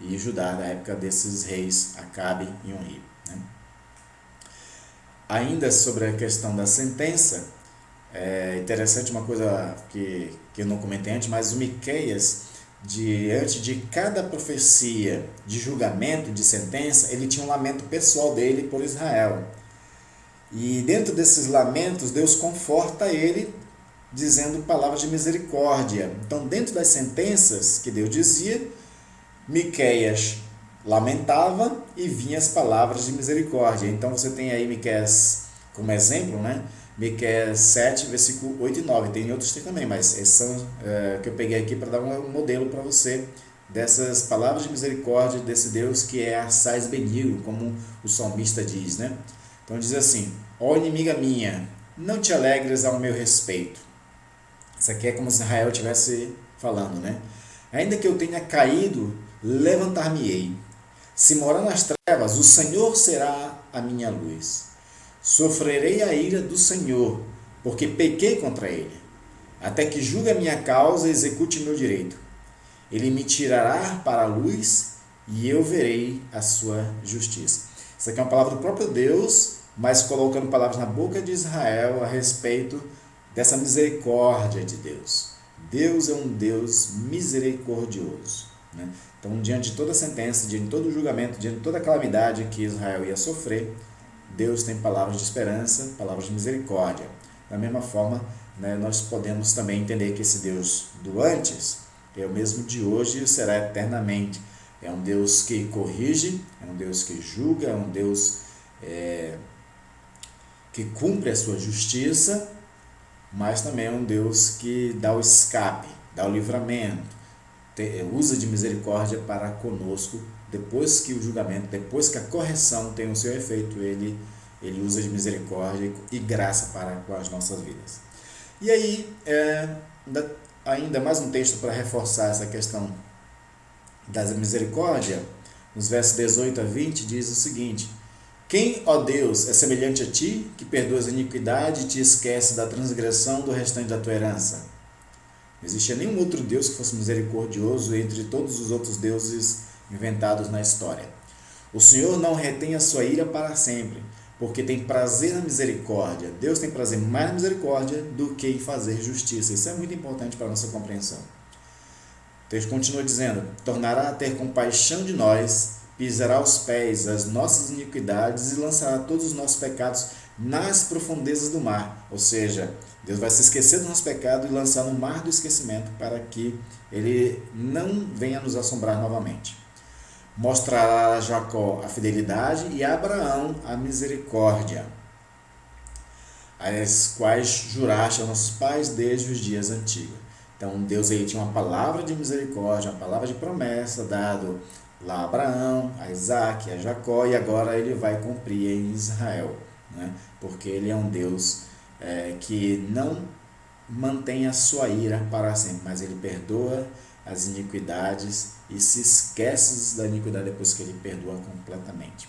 e Judá da época desses reis Acabe e Onri, né? Ainda sobre a questão da sentença, é interessante uma coisa que eu não comentei antes, mas o Miqueias, diante de cada profecia de julgamento, de sentença, ele tinha um lamento pessoal dele por Israel. E dentro desses lamentos, Deus conforta ele, dizendo palavras de misericórdia. Então, dentro das sentenças que Deus dizia, Miqueias lamentava e vinham as palavras de misericórdia. Então, você tem aí Miqueias como exemplo, né? Miqueias 7, versículo 8 e 9. Tem outros também, mas esses são que eu peguei aqui para dar um modelo para você dessas palavras de misericórdia desse Deus que é assaz benigno, como o salmista diz, né? Então diz assim: ó inimiga minha, não te alegres ao meu respeito. Isso aqui é como se Israel estivesse falando, né? Ainda que eu tenha caído, levantar-me-ei. Se morar nas trevas, o Senhor será a minha luz. Sofrerei a ira do Senhor, porque pequei contra ele. Até que julgue a minha causa e execute meu direito. Ele me tirará para a luz e eu verei a sua justiça. Isso aqui é uma palavra do próprio Deus, mas colocando palavras na boca de Israel a respeito dessa misericórdia de Deus. Deus é um Deus misericordioso, né? Então, diante de toda a sentença, diante de todo o julgamento, diante de toda a calamidade que Israel ia sofrer, Deus tem palavras de esperança, palavras de misericórdia. Da mesma forma, né, nós podemos também entender que esse Deus do antes é o mesmo de hoje e será eternamente. É um Deus que corrige, é um Deus que julga, é um Deus que cumpre a sua justiça, mas também é um Deus que dá o escape, dá o livramento, usa de misericórdia para conosco. Depois que o julgamento, depois que a correção tem o seu efeito, ele usa de misericórdia e graça para com as nossas vidas. E aí, ainda mais um texto para reforçar essa questão da misericórdia, nos versos 18 a 20, diz o seguinte: quem, ó Deus, é semelhante a ti, que perdoas a iniquidade e te esquece da transgressão do restante da tua herança? Não existia nenhum outro Deus que fosse misericordioso entre todos os outros deuses inventados na história. O Senhor não retém a sua ira para sempre, porque tem prazer na misericórdia. Deus tem prazer mais na misericórdia do que em fazer justiça. Isso é muito importante para a nossa compreensão. O texto continua dizendo: tornará a ter compaixão de nós, pisará aos pés as nossas iniquidades e lançará todos os nossos pecados nas profundezas do mar. Ou seja, Deus vai se esquecer do nosso pecado e lançar no mar do esquecimento para que ele não venha nos assombrar novamente. Mostrará a Jacó a fidelidade e a Abraão a misericórdia, as quais juraste aos nossos pais desde os dias antigos. Então Deus aí tinha uma palavra de misericórdia, uma palavra de promessa dado lá a Abraão, a Isaac, a Jacó, e agora ele vai cumprir em Israel, né? Porque ele é um Deus que não mantém a sua ira para sempre, mas ele perdoa as iniquidades e se esquece da iniquidade depois que ele perdoa completamente.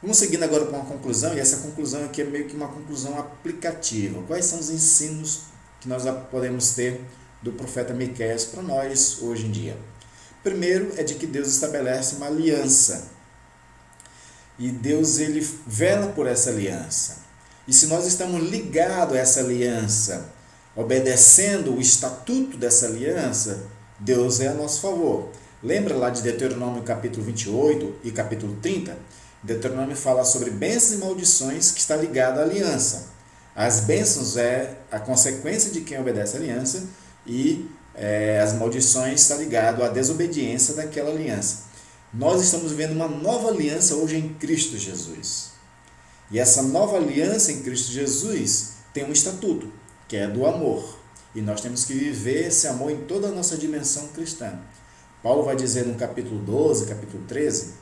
Vamos seguindo agora para uma conclusão, e essa conclusão aqui é meio que uma conclusão aplicativa. Quais são os ensinos que nós podemos ter do profeta Miqueias para nós hoje em dia? Primeiro é de que Deus estabelece uma aliança, e Deus ele vela por essa aliança. E se nós estamos ligados a essa aliança, obedecendo o estatuto dessa aliança, Deus é a nosso favor. Lembra lá de Deuteronômio capítulo 28 e capítulo 30? Deuteronômio fala sobre bênçãos e maldições que está ligado à aliança. As bênçãos é a consequência de quem obedece à aliança, e as maldições está ligado à desobediência daquela aliança. Nós estamos vivendo uma nova aliança hoje em Cristo Jesus. E essa nova aliança em Cristo Jesus tem um estatuto, que é do amor. E nós temos que viver esse amor em toda a nossa dimensão cristã. Paulo vai dizer no capítulo 12, capítulo 13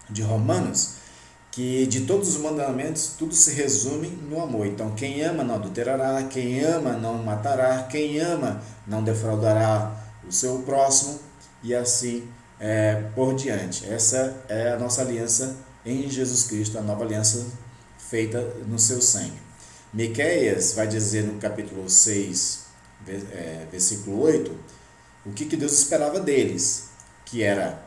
de Romanos, que de todos os mandamentos tudo se resume no amor. Então, quem ama não adulterará, quem ama não matará, quem ama não defraudará o seu próximo, e assim por diante. Essa é a nossa aliança em Jesus Cristo, a nova aliança feita no seu sangue. Miqueias vai dizer no capítulo 6, versículo 8, o que Deus esperava deles, que era,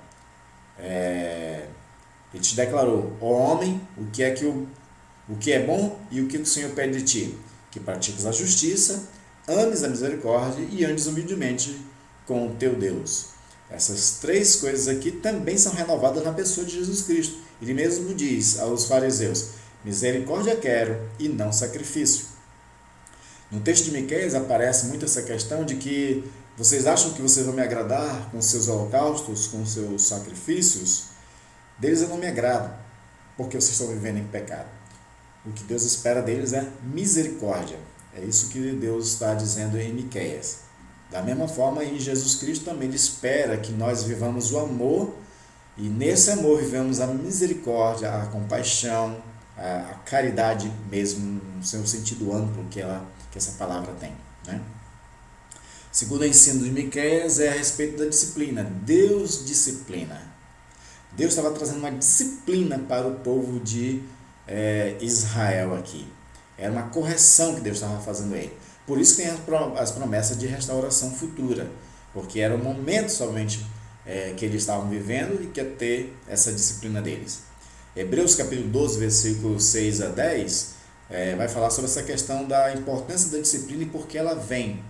ele te declarou: ó homem, o que é bom e o que o Senhor pede de ti? Que pratiques a justiça, ames a misericórdia e andes humildemente com o teu Deus. Essas três coisas aqui também são renovadas na pessoa de Jesus Cristo. Ele mesmo diz aos fariseus: misericórdia quero e não sacrifício. No texto de Miqueias aparece muito essa questão de que vocês acham que vocês vão me agradar com seus holocaustos, com seus sacrifícios? Deles eu não me agrado, porque vocês estão vivendo em pecado. O que Deus espera deles é misericórdia. É isso que Deus está dizendo em Miqueias. Da mesma forma, em Jesus Cristo também Ele espera que nós vivamos o amor, e nesse amor vivemos a misericórdia, a compaixão, a caridade mesmo, no seu sentido amplo que essa palavra tem, né? Segundo o ensino de Miqueias é a respeito da disciplina. Deus disciplina. Deus estava trazendo uma disciplina para o povo de Israel aqui. Era uma correção que Deus estava fazendo a ele. Por isso tem as promessas de restauração futura, porque era o momento somente que eles estavam vivendo e que ia ter essa disciplina deles. Hebreus capítulo 12, versículos 6 a 10, vai falar sobre essa questão da importância da disciplina e por que ela vem.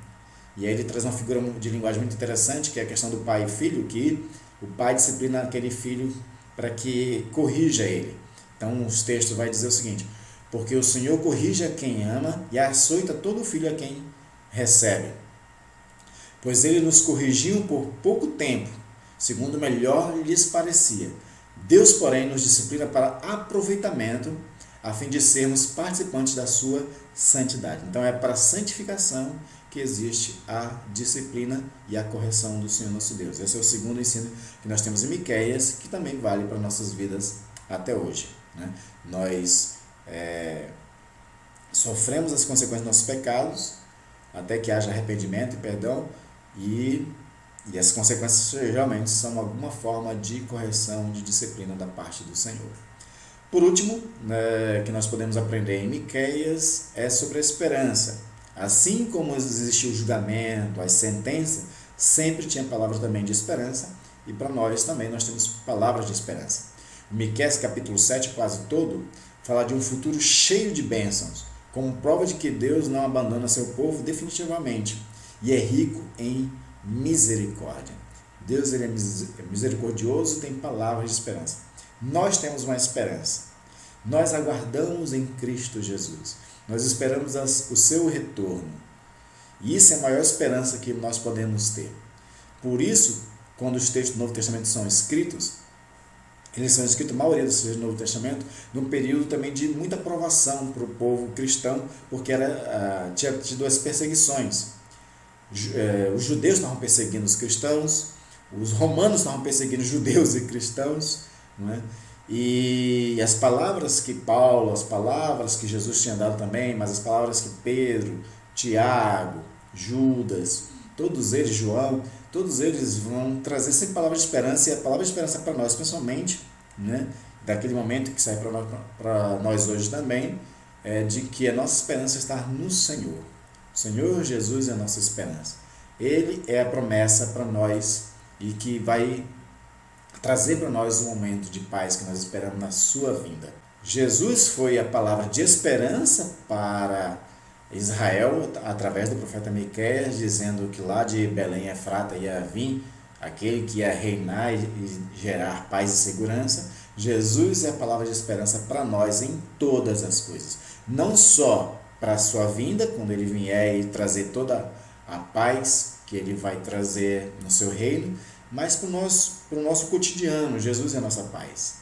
E aí ele traz uma figura de linguagem muito interessante, que é a questão do pai e filho, que o pai disciplina aquele filho para que corrija ele. Então os textos vai dizer o seguinte: porque o Senhor corrige a quem ama e açoita todo filho a quem recebe. Pois ele nos corrigiu por pouco tempo, segundo melhor lhes parecia. Deus, porém, nos disciplina para aproveitamento, a fim de sermos participantes da sua santidade. Então é para a santificação que existe a disciplina e a correção do Senhor nosso Deus. Esse é o segundo ensino que nós temos em Miqueias, que também vale para nossas vidas até hoje, né? Nós sofremos as consequências dos nossos pecados, até que haja arrependimento e perdão, e as consequências geralmente são alguma forma de correção, de disciplina da parte do Senhor. Por último, que nós podemos aprender em Miqueias é sobre a esperança. Assim como existiu o julgamento, as sentenças, sempre tinha palavras também de esperança, e para nós também nós temos palavras de esperança. Miqueias capítulo 7, quase todo, fala de um futuro cheio de bênçãos, como prova de que Deus não abandona seu povo definitivamente, e é rico em misericórdia. Deus ele é misericordioso e tem palavras de esperança. Nós temos uma esperança. Nós aguardamos em Cristo Jesus. Nós esperamos o seu retorno. E isso é a maior esperança que nós podemos ter. Por isso, quando os textos do Novo Testamento são escritos, eles são escritos, a maioria dos textos do Novo Testamento, num período também de muita provação para o povo cristão, porque tinha tido as perseguições. Os judeus estavam perseguindo os cristãos, os romanos estavam perseguindo judeus e cristãos, não é? E as palavras que Paulo, as palavras que Jesus tinha dado também, mas as palavras que Pedro, Tiago, Judas, todos eles, João, todos eles vão trazer sempre palavras de esperança, e a palavra de esperança para nós, principalmente, né, daquele momento que sai para nós hoje também, é de que a nossa esperança está no Senhor. O Senhor Jesus é a nossa esperança. Ele é a promessa para nós e que vai trazer para nós um momento de paz que nós esperamos na sua vinda. Jesus foi a palavra de esperança para Israel através do profeta Miqueias, dizendo que lá de Belém Efrata ia vir aquele que ia reinar e gerar paz e segurança. Jesus é a palavra de esperança para nós em todas as coisas, não só para a sua vinda, quando ele vier e trazer toda a paz que ele vai trazer no seu reino, mas para o nosso cotidiano. Jesus é a nossa paz.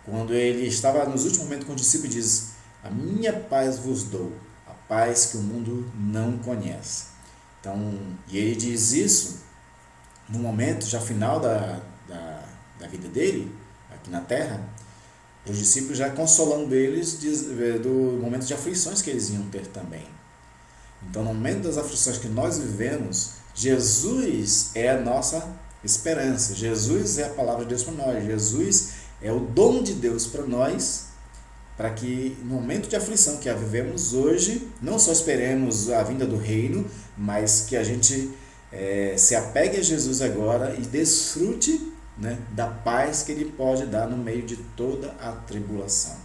Quando ele estava nos últimos momentos com os discípulos, diz: a minha paz vos dou, a paz que o mundo não conhece. Então, e ele diz isso no momento já final da vida dele, aqui na terra, os discípulos já consolando eles do momento de aflições que eles iam ter também. Então, no momento das aflições que nós vivemos, Jesus é a nossa esperança. Jesus é a palavra de Deus para nós. Jesus é o dom de Deus para nós, para que no momento de aflição que a vivemos hoje, não só esperemos a vinda do reino, mas que a gente se apegue a Jesus agora e desfrute, né, da paz que ele pode dar no meio de toda a tribulação,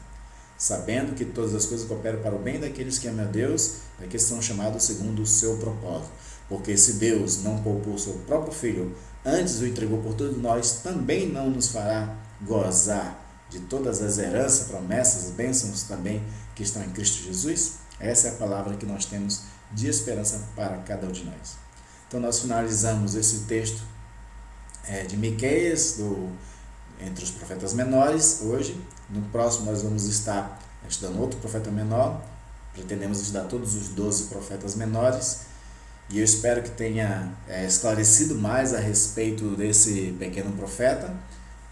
sabendo que todas as coisas cooperam para o bem daqueles que amam a Deus, daqueles que são chamados segundo o seu propósito. Porque se Deus não poupou o seu próprio Filho, antes o entregou por todos nós, também não nos fará gozar de todas as heranças, promessas, bênçãos também que estão em Cristo Jesus? Essa é a palavra que nós temos de esperança para cada um de nós. Então nós finalizamos esse texto de Miqueias, entre os profetas menores, hoje. No próximo nós vamos estar estudando outro profeta menor. Pretendemos estudar todos os 12 profetas menores. E eu espero que tenha esclarecido mais a respeito desse pequeno profeta.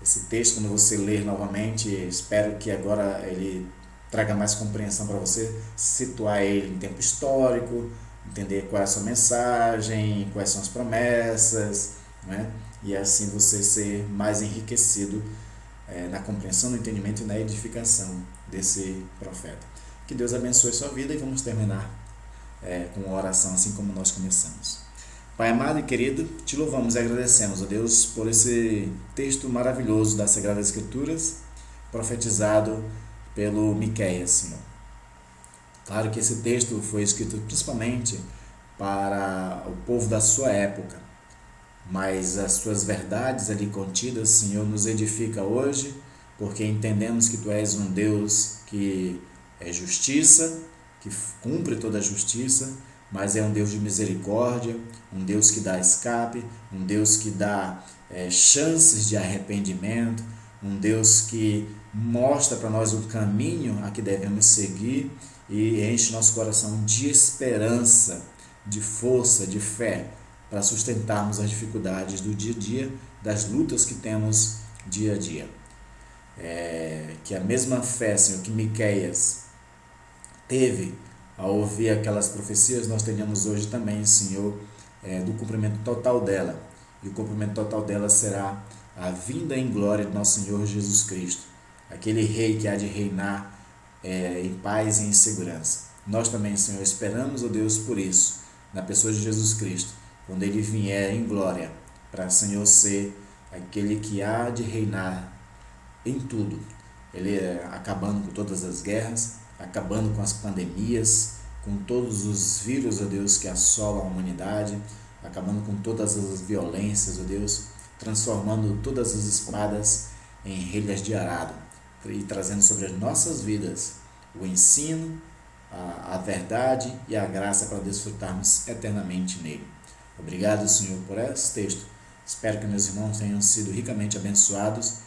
Esse texto, quando você ler novamente, espero que agora ele traga mais compreensão para você, situar ele em tempo histórico, entender qual é a sua mensagem, quais são as promessas, né? E assim você ser mais enriquecido na compreensão, no entendimento e na edificação desse profeta. Que Deus abençoe a sua vida, e vamos terminar com uma oração, assim como nós começamos. Pai amado e querido, te louvamos e agradecemos, ó Deus, por esse texto maravilhoso das Sagradas Escrituras, profetizado pelo Miqueias, Senhor. Claro que esse texto foi escrito principalmente para o povo da sua época, mas as suas verdades ali contidas, Senhor, nos edifica hoje, porque entendemos que Tu és um Deus que é justiça, que cumpre toda a justiça, mas é um Deus de misericórdia, um Deus que dá escape, um Deus que dá chances de arrependimento, um Deus que mostra para nós o caminho a que devemos seguir e enche nosso coração de esperança, de força, de fé, para sustentarmos as dificuldades do dia a dia, das lutas que temos dia a dia. Que a mesma fé, Senhor, que Miqueias teve ao ouvir aquelas profecias, nós tenhamos hoje também, Senhor, do cumprimento total dela. E o cumprimento total dela será a vinda em glória de nosso Senhor Jesus Cristo, aquele Rei que há de reinar em paz e em segurança. Nós também, Senhor, esperamos, ó Deus, por isso, na pessoa de Jesus Cristo, quando Ele vier em glória, para, Senhor, ser aquele que há de reinar em tudo. Ele acabando com todas as guerras, acabando com as pandemias, com todos os vírus, ó Deus, que assolam a humanidade, acabando com todas as violências, ó Deus, transformando todas as espadas em relhas de arado e trazendo sobre as nossas vidas o ensino, a verdade e a graça para desfrutarmos eternamente nele. Obrigado, Senhor, por esse texto. Espero que meus irmãos tenham sido ricamente abençoados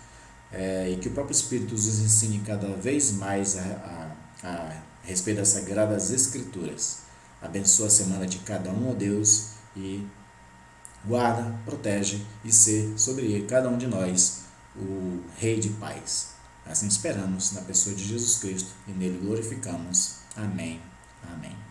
e que o próprio Espírito os ensine cada vez mais a respeito das Sagradas Escrituras. Abençoa a semana de cada um, ó Deus, e guarda, protege e ser sobre cada um de nós o Rei de paz. Assim esperamos na pessoa de Jesus Cristo e nele glorificamos. Amém. Amém.